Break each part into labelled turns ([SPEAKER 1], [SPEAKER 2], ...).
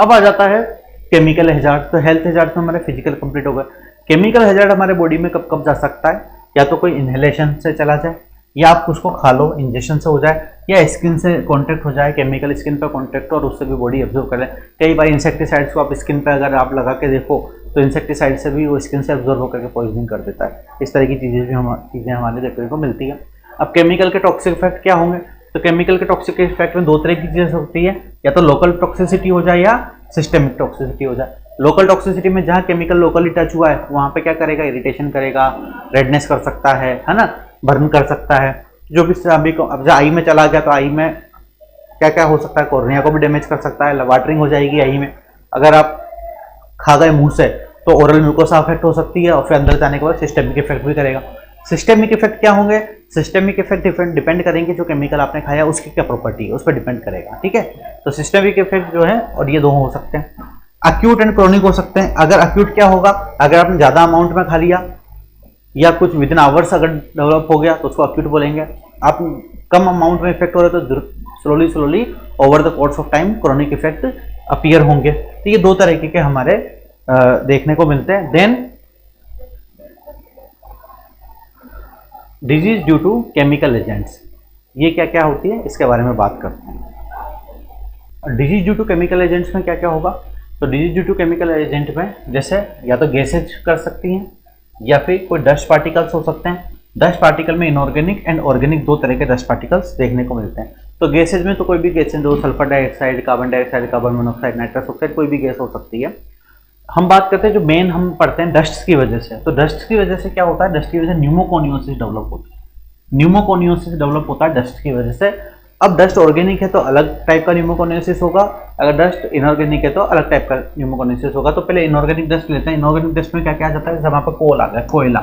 [SPEAKER 1] अब आ जाता है केमिकल हैजार्ड। तो हेल्थ हैजार्ड में हमारे फिजिकल कंप्लीट होगा। केमिकल हैजार्ड हमारे बॉडी में कब कब जा सकता है, या तो कोई इनहेलेशन से चला जाए, या आप उसको खा लो इंजेक्शन से हो जाए, या स्किन से कांटेक्ट हो जाए, केमिकल स्किन पर कांटेक्ट और उससे भी बॉडी एब्जॉर्ब कर ले। कई बार इंसेक्टिसाइड्स को आप स्किन पर अगर आप लगा के देखो तो इंसेक्टिसाइड से भी वो स्किन से एब्जॉर्ब होकर के पॉइजनिंग कर देता है। इस तरह की चीज़ें भी हमारे देखने को मिलती है। अब केमिकल के टॉक्सिक इफेक्ट क्या होंगे, तो केमिकल के टॉक्सिक इफेक्ट में दो तरह की चीज़ें होती है, या तो लोकल टॉक्सिसिटी हो जाए या सिस्टेमिक टॉक्सिसिटी हो जाए। लोकल टॉक्सिसिटी में जहाँ केमिकल लोकली टच हुआ है वहाँ पे क्या करेगा, इरिटेशन करेगा, रेडनेस कर सकता है ना, बर्न कर सकता है। जो भी अभी को अब आई में चला गया तो आई में क्या क्या हो सकता है, कॉर्निया को भी डैमेज कर सकता है, वाटरिंग हो जाएगी आई में। अगर आप खा गए मुंह से तो ओरल म्यूकोसा अफेक्ट हो सकती है, और फिर अंदर जाने के बाद सिस्टेमिक इफेक्ट भी करेगा। सिस्टेमिक इफेक्ट क्या होंगे, सिस्टेमिक इफेक्ट डिपेंड करेंगे जो केमिकल आपने खाया उसकी क्या प्रॉपर्टी है उस पर डिपेंड करेगा, ठीक है। तो सिस्टेमिक इफेक्ट जो है, और ये दो हो सकते हैं, अक्यूट एंड क्रोनिक हो सकते हैं। अगर अक्यूट क्या होगा, अगर आपने ज्यादा अमाउंट में खा लिया या कुछ विद इन आवर्स अगर डेवलप हो गया तो उसको अक्यूट बोलेंगे। आप कम अमाउंट में इफेक्ट हो रहे तो slowly over the course of time chronic effect appear होंगे। तो ये दो तरीके के हमारे देखने को मिलते हैं। Then disease due to chemical agents, ये क्या क्या होती है इसके बारे में बात करते हैं। Disease due to chemical agents में क्या क्या होगा, तो disease due to chemical agent में जैसे या तो गैसेज कर सकती हैं या फिर कोई डस्ट पार्टिकल्स हो सकते हैं। डस्ट पार्टिकल में इनऑर्गेनिक एंड ऑर्गेनिक दो तरह के डस्ट पार्टिकल्स देखने को मिलते हैं। तो गैसेज में तो कोई भी गैस जो sulphur dioxide, carbon dioxide, carbon monoxide, nitrous oxide, कोई भी गैस हो सकती है। हम बात करते हैं जो मेन हम पढ़ते हैं डस्ट की वजह से। तो डस्ट की वजह से क्या होता है, डस्ट की वजह से न्यूमोकोनियोसिस डेवलप होती है। न्यूमोकोनियोसिस डेवलप होता है डस्ट की वजह से। अब डस्ट ऑर्गेनिक है तो अलग टाइप का न्यूमोकोनियोसिस होगा, अगर डस्ट इनऑर्गेनिक है तो अलग टाइप का न्यूमोकोनियोसिस होगा। तो पहले इनऑर्गेनिक डस्ट लेते हैं। इनऑर्गेनिक डस्ट में क्या क्या आ जाता है, जैसे वहाँ पर कोल आ गया, कोयला,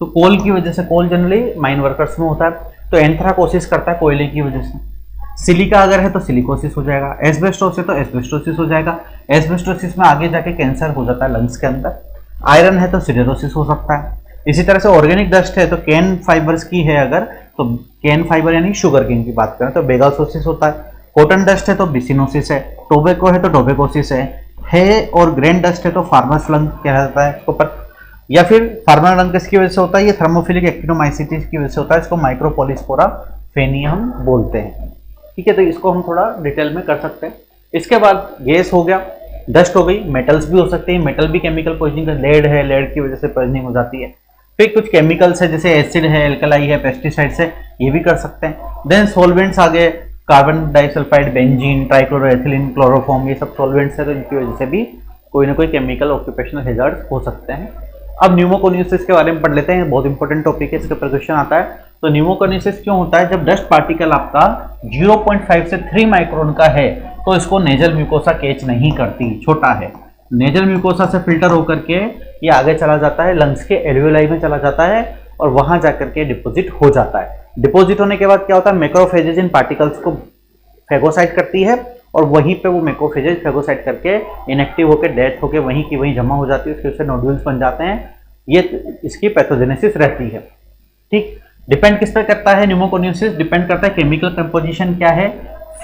[SPEAKER 1] तो कोल की वजह से, कोल जनरली माइन वर्कर्स में होता है, तो एंथ्राकोसिस करता है कोयले की वजह से। सिलिका अगर है तो सिलिकोसिस हो जाएगा, एस्बेस्टोस है तो एस्बेस्टोसिस हो जाएगा। एस्बेस्टोसिस में आगे जाके कैंसर हो जाता है लंग्स के अंदर। आयरन है तो सिडेरोसिस हो सकता है। इसी तरह से ऑर्गेनिक डस्ट है तो कैन फाइबर्स की है अगर, तो कैन फाइबर यानी शुगर केन की बात करें तो बेगासोसिस होता है। कॉटन डस्ट है तो बिसिनोसिस है। टोबैको है तो टोबैकोसिस है और ग्रेन डस्ट है तो फार्मर्स लंग कहा जाता है इसको पर। या फिर फार्मर लंग किसकी वजह से होता है, ये थर्मोफिलिक एक्टिनोमाइसिटिस की वजह से होता है, इसको माइक्रोपोलिस्पोरा फेनी हम बोलते हैं, ठीक है। तो इसको हम थोड़ा डिटेल में कर सकते हैं। इसके बाद गैस हो गया, डस्ट हो गई, मेटल्स भी हो सकते हैं। मेटल भी केमिकल पॉइजनिंग है, लेड है, लेड की वजह से पॉइजनिंग हो जाती है। फिर कुछ केमिकल्स है जैसे एसिड है, एल्कलाई है, पेस्टिसाइड्स है, ये भी कर सकते हैं। देन सॉल्वेंट्स आ गए, carbon disulphide, benzene, trichloroethylene, chloroform, ये सब सॉल्वेंट्स है, तो इनकी वजह से भी कोई ना कोई केमिकल ऑक्यूपेशनल हैजार्ड्स हो सकते हैं। अब न्यूमोकोनियोसिस के बारे में पढ़ लेते हैं, बहुत इंपॉर्टेंट टॉपिक है, इसका क्वेश्चन आता है। तो न्यूमोकोनियोसिस क्यों होता है, जब डस्ट पार्टिकल आपका 0.5 से 3 माइक्रोन का है तो इसको नेजल म्यूकोसा कैच नहीं करती, छोटा है। नेजल म्यूकोसा से फिल्टर होकर के ये आगे चला जाता है, लंग्स के एल्वियोलाई में चला जाता है और वहां जाकर के डिपोजिट हो जाता है। डिपोजिट होने के बाद क्या होता है, मैक्रोफेजेज इन पार्टिकल्स को फेगोसाइट करती है और वहीं पे वो मैक्रोफेजेज फेगोसाइट करके इनएक्टिव होकर डेथ होकर वहीं की वहीं जमा हो जाती है, फिर से नोड्यूल्स बन जाते हैं। ये इसकी पैथोजेनेसिस रहती है, ठीक। डिपेंड किस पर करता है न्यूमोकोनियोसिस, डिपेंड करता है केमिकल कंपोजिशन क्या है,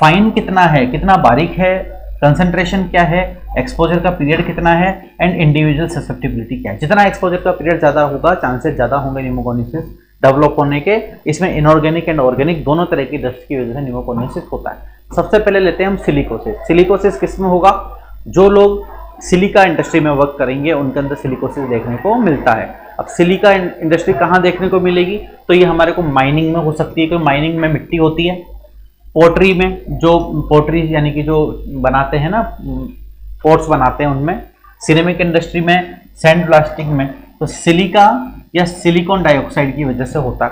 [SPEAKER 1] फाइन कितना है, कितना बारीक है, कंसंट्रेशन क्या है, एक्सपोजर का पीरियड कितना है एंड इंडिविजुअल ससेप्टिबिलिटी क्या है। जितना एक्सपोजर का पीरियड ज्यादा होगा चांसेस ज्यादा होंगे न्यूमोकोनियोसिस डेवलप होने के। इसमें इनऑर्गेनिक एंड ऑर्गेनिक दोनों तरह की डस्ट की वजह से न्यूमोकोनियोसिस होता है। सबसे पहले लेते हैं हम सिलिकोसिस। सिलिकोसिस किस में होगा, जो लोग सिलिका इंडस्ट्री में वर्क करेंगे उनके अंदर सिलिकोसिस देखने को मिलता है। अब सिलिका इंडस्ट्री कहाँ देखने को मिलेगी, तो ये हमारे को माइनिंग में हो सकती है, क्योंकि माइनिंग में मिट्टी होती है। पोट्री में, जो पोट्री यानी कि जो बनाते हैं ना, पोट्स बनाते हैं उनमें, सिरेमिक इंडस्ट्री में, सैंड ब्लास्टिंग में, तो सिलिका या सिलिकॉन डाइऑक्साइड की वजह से होता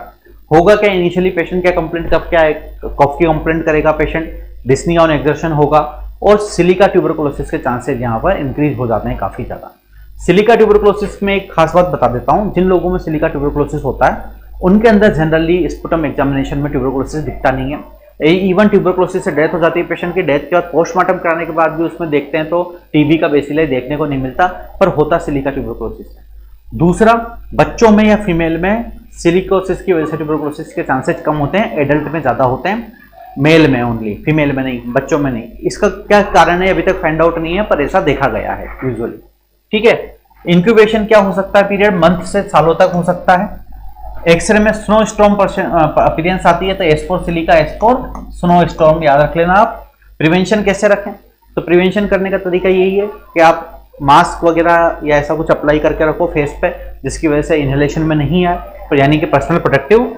[SPEAKER 1] होगा। क्या इनिशियली पेशेंट क्या कंप्लेंट, कब क्या है, कफ की कंप्लेंट करेगा पेशेंट, डिस्नी ऑन एक्सर्शन होगा और सिलिका ट्यूबरकुलोसिस के चांसेस यहाँ पर इंक्रीज हो जाते हैं काफी ज्यादा। सिलिका ट्यूबरकुलोसिस में एक खास बात बता देता हूँ, जिन लोगों में सिलिका ट्यूबरकुलोसिस होता है उनके अंदर जनरली स्पुटम एग्जामिनेशन में ट्यूबरकुलोसिस दिखता नहीं है। इवन ट्यूबरकुलोसिस से डेथ हो जाती है पेशेंट की, डेथ के बाद पोस्टमार्टम कराने के बाद भी उसमें देखते हैं तो टीबी का बेसिलस देखने को नहीं मिलता, पर होता सिलिका ट्यूबरकुलोसिस है। दूसरा, बच्चों में या फीमेल में सिलिकोसिस की वजह से ट्यूबरकुलोसिस के चांसेस कम होते हैं, एडल्ट में ज्यादा होते हैं। मेल में ओनली, फीमेल में नहीं, बच्चों में नहीं। इसका क्या कारण है अभी तक फाइंड आउट नहीं है, पर ऐसा देखा गया है यूजुअली। ठीक है। इंक्यूबेशन क्या हो सकता है पीरियड, मंथ से सालों तक हो सकता है। एक्सरे में स्नो स्टॉर्म अपीयरेंस आती है तो S4 silica, S4 snow storm याद रख लेना आप। प्रिवेंशन कैसे रखें, तो प्रिवेंशन करने का तरीका यही है कि आप मास्क वगैरह या ऐसा कुछ अप्लाई करके रखो फेस पे, जिसकी वजह से इनहेलेशन में नहीं आए, तो यानी कि पर्सनल प्रोटेक्टिव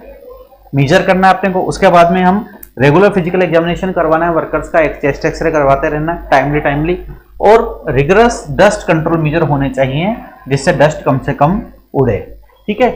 [SPEAKER 1] मेजर करना है अपने को। उसके बाद में हम रेगुलर फिजिकल एग्जामिनेशन करवाना है वर्कर्स का, एक चेस्ट एक्सरे करवाते रहना टाइमली, और रिगरस डस्ट कंट्रोल मेजर होने चाहिए जिससे डस्ट कम से कम उड़े। ठीक है।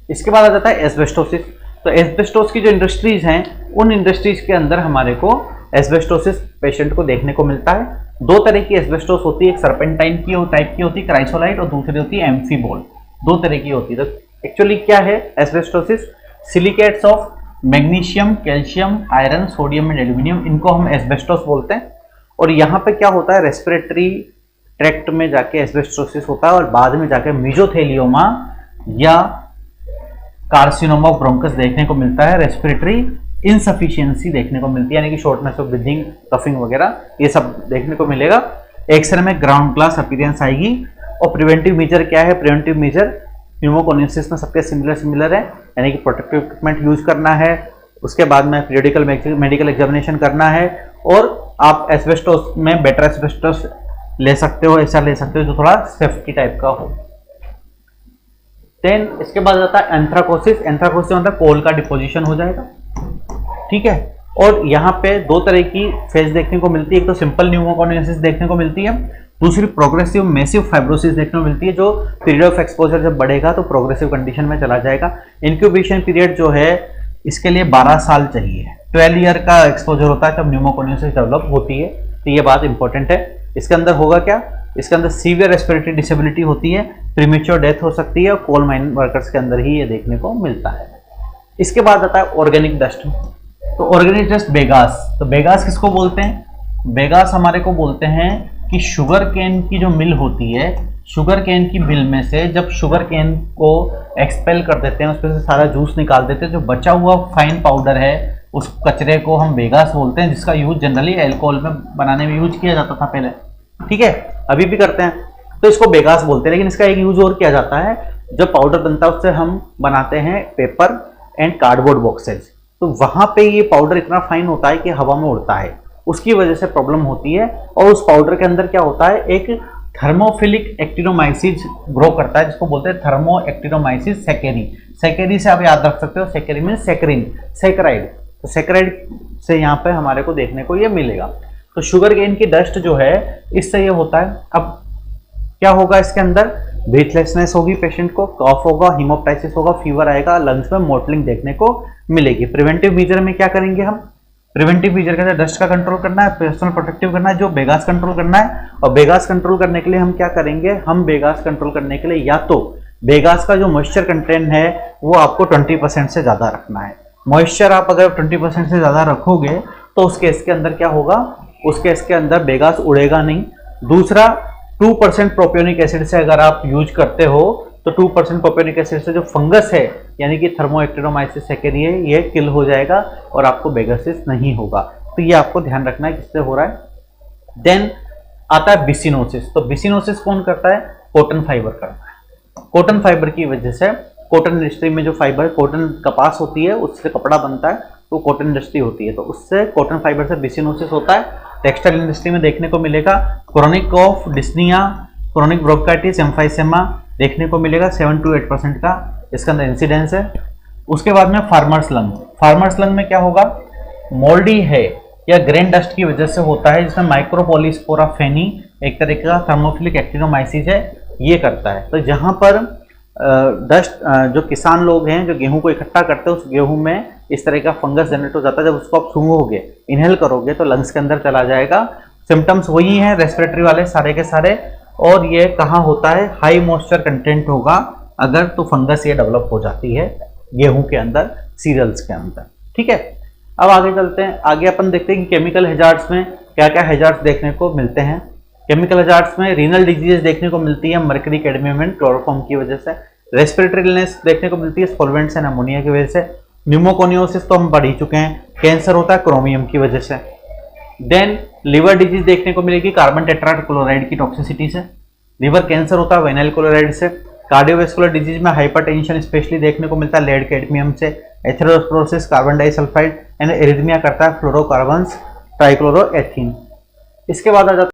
[SPEAKER 1] इसके बाद आ जाता है एस्बेस्टोसिस। तो एस्बेस्टोस की जो इंडस्ट्रीज हैं, उन इंडस्ट्रीज के अंदर हमारे को एस्बेस्टोसिस पेशेंट को देखने को मिलता है। दो तरह की एस्बेस्टोस होती है, एक सर्पेंटाइन की टाइप की होती है क्राइसोलाइट, और दूसरी होती है एम्फीबोल। दो तरह की होती है। तो एक्चुअली क्या है asbestosis, silicates of magnesium, calcium, iron, sodium and aluminium, इनको हम एस्बेस्टोस बोलते हैं। और यहाँ पे क्या होता है, रेस्पिरेटरी ट्रैक्ट में जाके एस्बेस्टोसिस होता है और बाद में जाके मेसोथेलियोमा या कार्सिनोमा ऑफ ब्रोंकस देखने को मिलता है, रेस्पिरेटरी इनसफिशिएंसी देखने को मिलती है, यानी कि शॉर्टनेस ऑफ ब्रीथिंग, कफिंग वगैरह ये सब देखने को मिलेगा। एक्सरे में ग्राउंड क्लास अपीयरेंस आएगी। और प्रिवेंटिव मेजर क्या है, प्रिवेंटिव मेजर न्यूमोकोनियोसिस में सबके सिमिलर है, यानी कि प्रोटेक्टिव इक्विपमेंट यूज करना है, उसके बाद में पीरियडिकल मेडिकल एग्जामिनेशन करना है, और आप एस्बेस्टोस में बेटर एस्बेस्टोस ले सकते हो, ऐसा ले सकते हो जो थोड़ा सेफ्टी टाइप का हो। देन इसके बाद आता है एंथ्राकोसिस। एंथ्राकोसिस मतलब कोल का डिपोजिशन हो जाएगा। ठीक है। और यहाँ पे दो तरह की फेज देखने को मिलती है, एक तो सिंपल न्यूमोकोनियोसिस देखने को मिलती है, दूसरी प्रोग्रेसिव मेसिव फाइब्रोसिस देखने को मिलती है, जो पीरियड ऑफ एक्सपोजर जब बढ़ेगा तो प्रोग्रेसिव कंडीशन में चला जाएगा। इंक्यूबेशन पीरियड जो है इसके लिए 12 साल चाहिए, 12 ईयर का एक्सपोजर होता है तब न्यूमोकोनियोसिस डेवलप होती है। तो ये बात इंपॉर्टेंट है। इसके अंदर होगा क्या, इसके अंदर सीवियर रेस्पिरेटरी डिसेबिलिटी होती है, प्रीमेच्योर डेथ हो सकती है, और कोल माइन वर्कर्स के अंदर ही ये देखने को मिलता है। इसके बाद आता है ऑर्गेनिक डस्ट। तो ऑर्गेनिक डस्ट बेगास, तो बेगास किसको बोलते हैं, बेगास हमारे को बोलते हैं कि शुगर केन की जो मिल होती है, शुगर केन की मिल में से जब शुगर केन को एक्सपेल कर देते हैं, उसमें से सारा जूस निकाल देते हैं, जो बचा हुआ फाइन पाउडर है उस कचरे को हम बेगास बोलते हैं, जिसका यूज जनरली अल्कोहल में बनाने में यूज किया जाता था पहले। ठीक है, अभी भी करते हैं, तो इसको बेगास बोलते हैं। लेकिन इसका एक यूज और किया जाता है, जो पाउडर बनता है उससे हम बनाते हैं पेपर एंड कार्डबोर्ड बॉक्सेस। तो वहां पे ये पाउडर इतना फाइन होता है कि हवा में उड़ता है, उसकी वजह से प्रॉब्लम होती है। और उस पाउडर के अंदर क्या होता है, एक थर्मोफिलिक एक्टिनोमाइसिस ग्रो करता है, जिसको बोलते हैं थर्मो एक्टिनोमाइसिस सेकेरी। सेकेरी से आप याद रख सकते हो, सेकेरी में सेक्रिन, सेक्राइड, तो सेक्राइड से यहाँ पे हमारे को देखने को ये मिलेगा। तो शुगर केन की डस्ट जो है इससे ये होता है। अब क्या होगा, इसके अंदर ब्रीथलेसनेस होगी, पेशेंट को कॉफ होगा, हीमोप्टाइसिस होगा, फीवर आएगा, लंग्स में मोटलिंग देखने को मिलेगी। प्रिवेंटिव मेजर में क्या करेंगे हम, प्रिवेंटिव मेजर के अंदर डस्ट का कंट्रोल करना है, पर्सनल प्रोटेक्टिव करना है, जो बेगास कंट्रोल करना है। और बेगास कंट्रोल करने के लिए हम क्या करेंगे, हम बेगास कंट्रोल करने के लिए या तो बेगास का जो मॉइस्चर कंटेंट है वो आपको 20% से ज़्यादा रखना है। मॉइस्चर आप अगर 20% से ज़्यादा रखोगे तो उस केस के अंदर क्या होगा, उस केस के अंदर बेगास उड़ेगा नहीं। दूसरा, 2% प्रोपियोनिक एसिड से अगर आप यूज करते हो तो 2% प्रोपियोनिक एसिड से जो फंगस है यानी कि थर्मोएक्टिनोमाइसिस सेकेरी है, ये किल हो जाएगा और आपको बेगासिस नहीं होगा। तो ये आपको ध्यान रखना है किससे हो रहा है। देन आता है बिसिनोसिस। तो बिसिनोसिस कौन करता है, कॉटन फाइबर करता है। कॉटन फाइबर की वजह से, कॉटन इंडस्ट्री में जो फाइबर, कॉटन कपास होती है उससे कपड़ा बनता है, तो कॉटन इंडस्ट्री होती है, तो उससे कॉटन फाइबर से बिसिनोसिस होता है। टेक्सटाइल इंडस्ट्री में देखने को मिलेगा। क्रोनिक कॉफ, डिस्निया, क्रोनिक ब्रोंकाइटिस, एम्फाइसेमा देखने को मिलेगा। 7 to 8% का इसके अंदर इंसिडेंस है। उसके बाद में फार्मर्स लंग। फार्मर्स लंग में क्या होगा, मोल्डी है या ग्रेन डस्ट की वजह से होता है, जिसमें माइक्रोपोलिस्पोरा फेनी एक तरह का थर्मोफिलिक एक्टिनोमाइसिस है, ये करता है। तो जहाँ पर डस्ट, जो किसान लोग हैं जो गेहूं को इकट्ठा करते हैं, उस गेहूं में इस तरह का फंगस जनरेट हो जाता है। जब उसको आप सूंघोगे, इनहेल करोगे तो लंग्स के अंदर चला जाएगा। सिम्टम्स वही हैं रेस्पिरेटरी वाले सारे के सारे। और ये कहाँ होता है, हाई मॉइस्चर कंटेंट होगा अगर तो फंगस ये डेवलप हो जाती है गेहूं के अंदर, सीरियल्स के अंदर। ठीक है, अब आगे चलते हैं। आगे अपन देखते हैं कि केमिकल हैजार्ड्स में क्या क्या हैजार्ड्स देखने को मिलते हैं। केमिकल हैजार्ड्स में रीनल डिजीज देखने को मिलती है मर्करी, कैडमियम एंड क्लोरोफॉर्म की वजह से। रेस्पिरेटरी इलनेस देखने को मिलती है सॉल्वेंट्स एंड अमोनिया की वजह से। न्यूमोकोनियोसिस तो हम पढ़ ही चुके हैं, कैंसर होता है क्रोमियम की वजह से। देन लिवर डिजीज देखने को मिलेगी कार्बन टेट्राइड क्लोराइड की टॉक्सिसिटी से। लिवर कैंसर होता है विनाइल क्लोराइड से। कार्डियोवैस्कुलर डिजीज में हाइपरटेंशन स्पेशली देखने को मिलता है लेड कैडमियम से। Atherosclerosis carbon disulphide and arrhythmia करता है फ्लोरोकार्बन्स ट्राइक्लोरोएथीन। इसके बाद आ जाता है